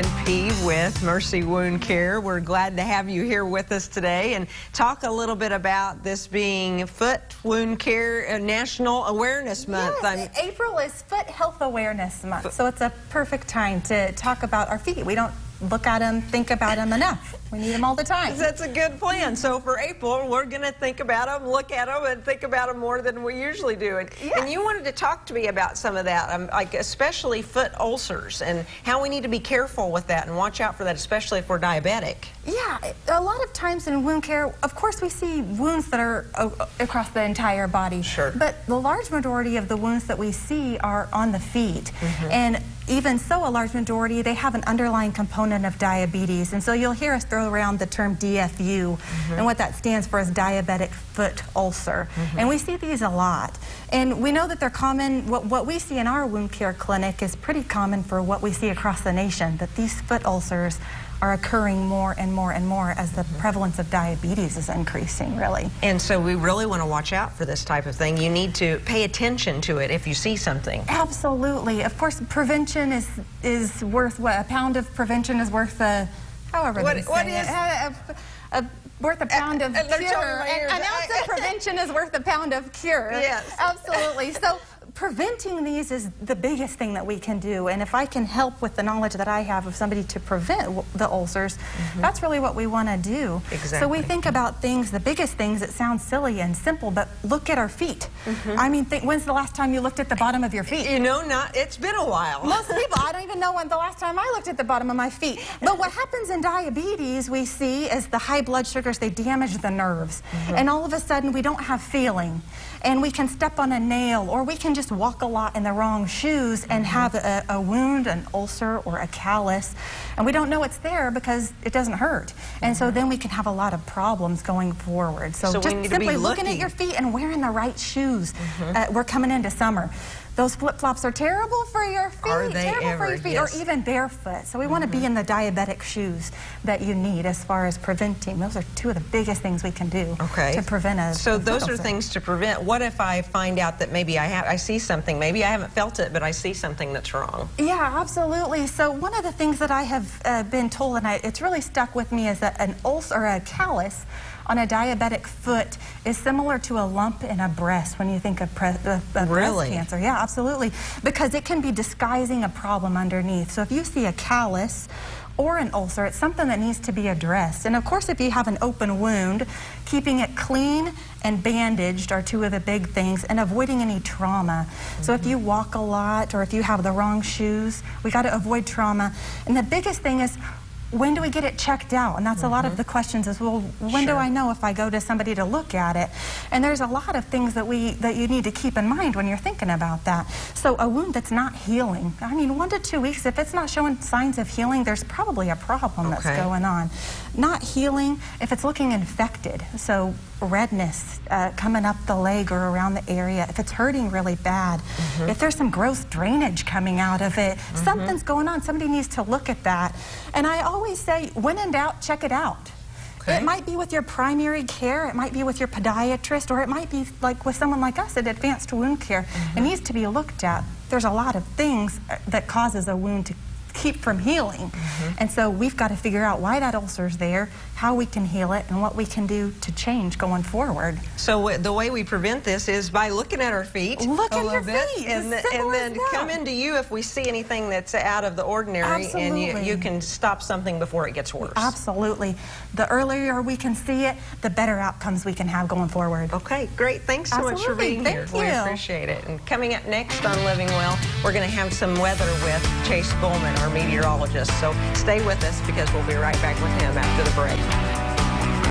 NP with Mercy Wound Care. We're glad to have you here with us today and talk a little bit about this being Foot Wound Care National Awareness Month. Yes, April is Foot Health Awareness Month, so it's a perfect time to talk about our feet. We don't look at them, think about them enough. We need them all the time. That's a good plan. So for April, we're going to think about them, look at them, and think about them more than we usually do. And you wanted to talk to me about some of that, like especially foot ulcers and how we need to be careful with that and watch out for that, especially if we're diabetic. Yeah, a lot of times in wound care, of course, we see wounds that are across the entire body. Sure. But the large majority of the wounds that we see are on the feet. And even so, a large majority, they have an underlying component of diabetes. And so you'll hear us throw around the term DFU, and what that stands for is diabetic foot ulcer. And we see these a lot. And we know that they're common. What we see in our wound care clinic is pretty common for what we see across the nation, that these foot ulcers are occurring more and more and more as the prevalence of diabetes is increasing, really. And so we really want to watch out for this type of thing. You need to pay attention to it if you see something. Absolutely. Of course, prevention is worth what? A pound of prevention is worth however they say it. Worth a pound of cure. An ounce of prevention is worth a pound of cure. Yes. Absolutely. So preventing these is the biggest thing that we can do, and if I can help with the knowledge that I have of somebody to prevent the ulcers, that's really what we want to do. Exactly. So we think about things, the biggest things, it sounds silly and simple, but look at our feet. I mean, when's the last time you looked at the bottom of your feet? You know, it's been a while. Most people, I don't even know when the last time I looked at the bottom of my feet. But what happens in diabetes, we see, is the high blood sugars, they damage the nerves. And all of a sudden, we don't have feeling. And we can step on a nail, or we can just walk a lot in the wrong shoes and have a wound, an ulcer, or a callus. And we don't know it's there because it doesn't hurt. And so then we can have a lot of problems going forward. So just simply looking at your feet and wearing the right shoes. We're coming into summer. Those flip-flops are terrible for your feet. Are they terrible ever? For your feet, yes. Or even barefoot. So we want to be in the diabetic shoes that you need as far as preventing. Those are two of the biggest things we can do to prevent a So those foot are ulcer. Things to prevent. What if I find out that maybe I see something, maybe I haven't felt it, but I see something that's wrong? Yeah, absolutely. So one of the things that I have been told, and it's really stuck with me, is that an ulcer or a callus on a diabetic foot is similar to a lump in a breast when you think of breast cancer. Yeah, absolutely. Because it can be disguising a problem underneath. So if you see a callus or an ulcer, it's something that needs to be addressed. And of course, if you have an open wound, keeping it clean and bandaged are two of the big things, and avoiding any trauma. So if you walk a lot or if you have the wrong shoes, we got to avoid trauma. And the biggest thing is, when do we get it checked out? And that's a lot of the questions is, well, when do I know if I go to somebody to look at it? And there's a lot of things that you need to keep in mind when you're thinking about that. So a wound that's not healing, I mean, 1 to 2 weeks, if it's not showing signs of healing, there's probably a problem that's going on. Not healing, if it's looking infected, so redness coming up the leg or around the area, if it's hurting really bad, if there's some gross drainage coming out of it, something's going on. Somebody needs to look at that. And I always say, when in doubt, check it out. It might be with your primary care, it might be with your podiatrist, or it might be like with someone like us at Advanced Wound Care. It needs to be looked at. There's a lot of things that causes a wound to keep from healing. And so we've got to figure out why that ulcer's there, how we can heal it, and what we can do to change going forward. So the way we prevent this is by looking at our feet a little bit, and then come into you if we see anything that's out of the ordinary. Absolutely. And you can stop something before it gets worse. Absolutely. The earlier we can see it, the better outcomes we can have going forward. Okay, great. Thanks so much for being here. Thank you. We appreciate it. And coming up next on Living Well, we're going to have some weather with Chase Bowman, our meteorologist. So stay with us because we'll be right back with him after the break.